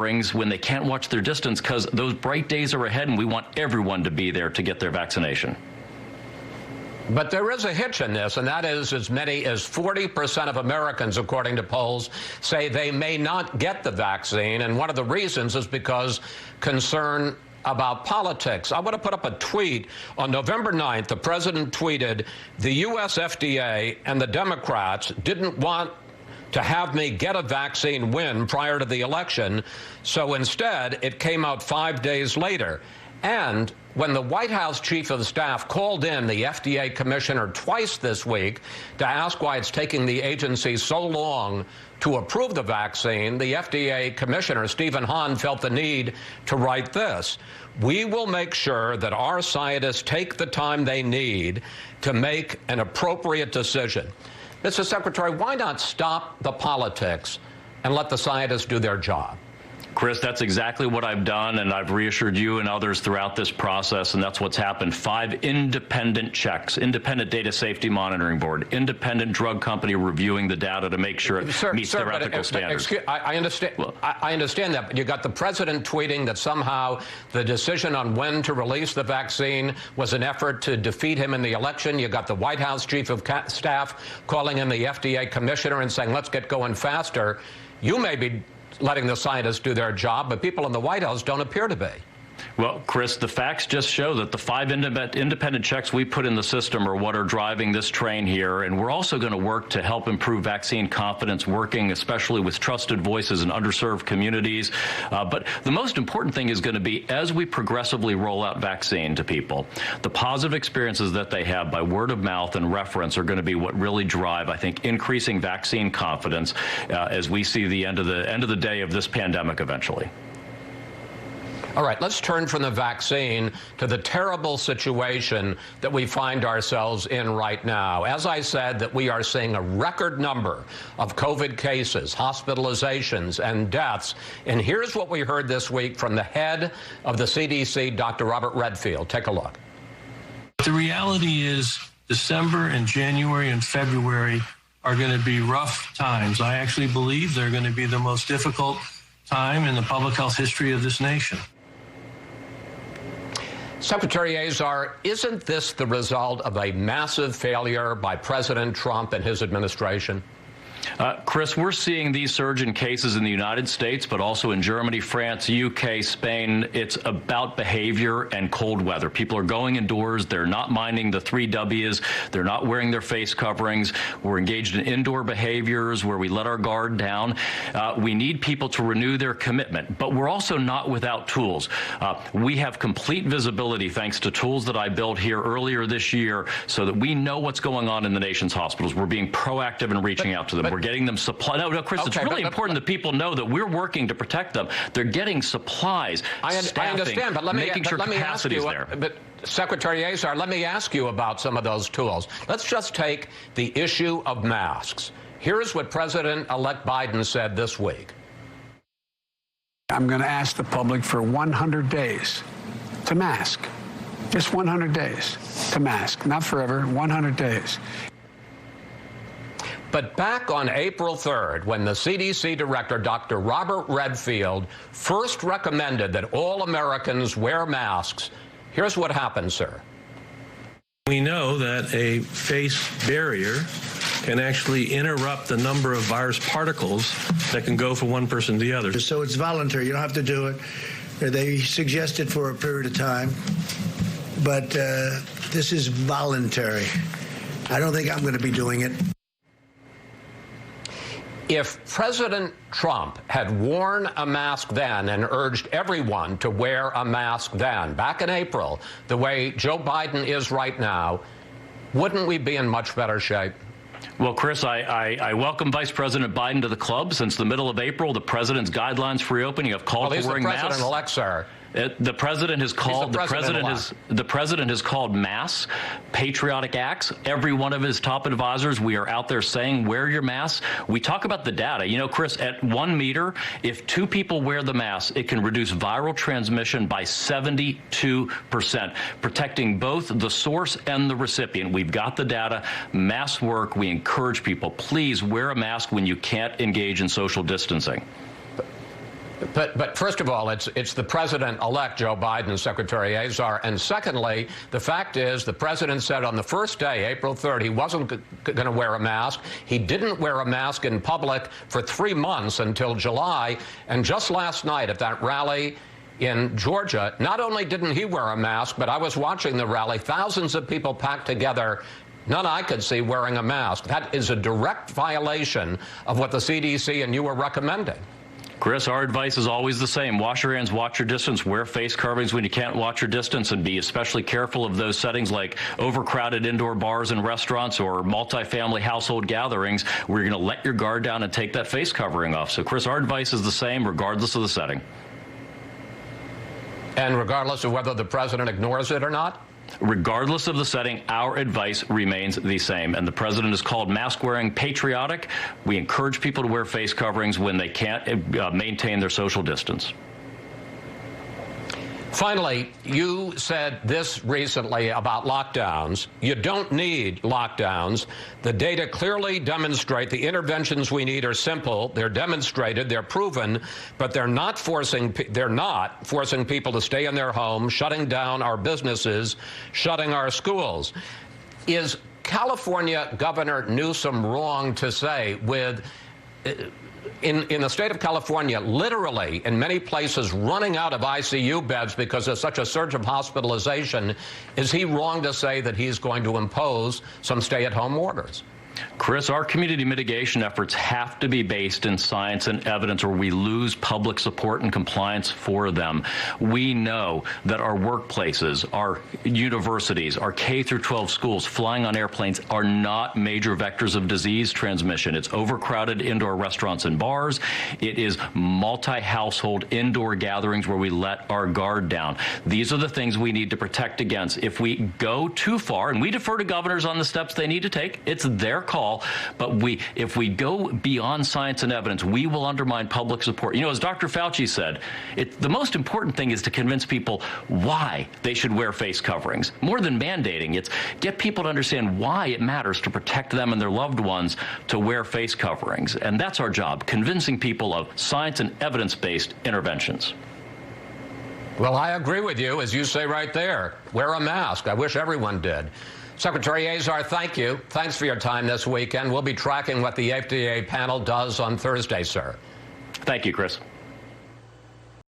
brings when they can't watch their distance, because those bright days are ahead and we want everyone to be there to get their vaccination. But there is a hitch in this, and that is as many as 40% of Americans, according to polls, say they may not get the vaccine. And one of the reasons is because concern about politics. I want to put up a tweet. On November 9th, the president tweeted, "The U.S. FDA and the Democrats didn't want to have me get a vaccine win prior to the election, so instead it came out 5 days later." And when the White House chief of staff called in the FDA commissioner twice this week to ask why it's taking the agency so long to approve the vaccine, the FDA commissioner, Stephen Hahn, felt the need to write this: "We will make sure that our scientists take the time they need to make an appropriate decision." Mr. Secretary, why not stop the politics and let the scientists do their job? Chris, that's exactly what I've done, and I've reassured you and others throughout this process, and that's what's happened. 5 independent checks, independent data safety monitoring board, independent drug company reviewing the data to make sure it meets their ethical standards. I understand. Well, I understand that, but you got the president tweeting that somehow the decision on when to release the vaccine was an effort to defeat him in the election. You got the White House chief of staff calling in the FDA commissioner and saying, "Let's get going faster." You may be letting the scientists do their job, but people in the White House don't appear to be. Well, Chris, the facts just show that the 5 independent checks we put in the system are what are driving this train here. And we're also going to work to help improve vaccine confidence, working especially with trusted voices in underserved communities. But the most important thing is going to be, as we progressively roll out vaccine to people, the positive experiences that they have by word of mouth and reference are going to be what really drive, I think, increasing vaccine confidence as we see the end of the day of this pandemic eventually. All right, let's turn from the vaccine to the terrible situation that we find ourselves in right now. As I said, that we are seeing a record number of COVID cases, hospitalizations, and deaths. And here's what we heard this week from the head of the CDC, Dr. Robert Redfield. Take a look. The reality is December and January and February are going to be rough times. I actually believe they're going to be the most difficult time in the public health history of this nation. Secretary Azar, isn't this the result of a massive failure by President Trump and his administration? Chris, we're seeing these surge in cases in the United States, but also in Germany, France, UK, Spain. It's about behavior and cold weather. People are going indoors. They're not minding the 3 Ws. They're not wearing their face coverings. We're engaged in indoor behaviors where we let our guard down. We need people to renew their commitment, but we're also not without tools. We have complete visibility thanks to tools that I built here earlier this year so that we know what's going on in the nation's hospitals. We're being proactive in reaching out to them. We're getting them supply. No, Chris, it's really important that people know that we're working to protect them. They're getting supplies, staffing, I understand, but making sure capacity is there. But Secretary Azar, let me ask you about some of those tools. Let's just take the issue of masks. Here's what President-elect Biden said this week. I'm going to ask the public for 100 days to mask. Just 100 days to mask. Not forever, 100 days. But back on April 3rd, when the CDC director, Dr. Robert Redfield, first recommended that all Americans wear masks, here's what happened, sir. We know that a face barrier can actually interrupt the number of virus particles that can go from one person to the other. So it's voluntary. You don't have to do it. They suggest it for a period of time, but this is voluntary. I don't think I'm going to be doing it. If President Trump had worn a mask then and urged everyone to wear a mask then, back in April, the way Joe Biden is right now, wouldn't we be in much better shape? Well, Chris, I welcome Vice President Biden to the club. Since the middle of April, the president's guidelines for reopening have called for wearing masks. He's the president-elect, sir. The president has called the president has called masks patriotic acts. Every one of his top advisors, we are out there saying, wear your mask. We talk about the data. You know, Chris, at 1 meter, if 2 people wear the mask, it can reduce viral transmission by 72%, protecting both the source and the recipient. We've got the data. Masks work. We encourage people, please wear a mask when you can't engage in social distancing. But first of all, it's the president-elect, Joe Biden, Secretary Azar. And secondly, the fact is the president said on the first day, April 3rd, he wasn't going to wear a mask. He didn't wear a mask in public for 3 months until July. And just last night at that rally in Georgia, not only didn't he wear a mask, but I was watching the rally, thousands of people packed together, none I could see wearing a mask. That is a direct violation of what the CDC and you were recommending. Chris, our advice is always the same. Wash your hands, watch your distance, wear face coverings when you can't watch your distance, and be especially careful of those settings like overcrowded indoor bars and restaurants or multifamily household gatherings where you're going to let your guard down and take that face covering off. So, Chris, our advice is the same regardless of the setting. And regardless of whether the president ignores it or not? Regardless of the setting, our advice remains the same. And the president has called mask wearing patriotic. We encourage people to wear face coverings when they can't maintain their social distance. Finally, you said this recently about lockdowns. You don't need lockdowns. The data clearly demonstrate the interventions we need are simple. They're demonstrated, they're proven, but they're not forcing people to stay in their homes, shutting down our businesses, shutting our schools. Is California Governor Newsom wrong to say with in the state of California, literally, in many places, running out of ICU beds because there's such a surge of hospitalization, is he wrong to say that he's going to impose some stay-at-home orders? Chris, our community mitigation efforts have to be based in science and evidence, or we lose public support and compliance for them. We know that our workplaces, our universities, our K through 12 schools, flying on airplanes are not major vectors of disease transmission. It's overcrowded indoor restaurants and bars. It is multi-household indoor gatherings where we let our guard down. These are the things we need to protect against. If we go too far, and we defer to governors on the steps they need to take, it's their call, but if we go beyond science and evidence, we will undermine public support. You know, as Dr. Fauci said, the most important thing is to convince people why they should wear face coverings. More than mandating, it's get people to understand why it matters to protect them and their loved ones to wear face coverings. And that's our job, convincing people of science and evidence-based interventions. Well, I agree with you, as you say right there. Wear a mask. I wish everyone did. Secretary Azar, thank you. Thanks for your time this weekend. We'll be tracking what the FDA panel does on Thursday, sir. Thank you, Chris.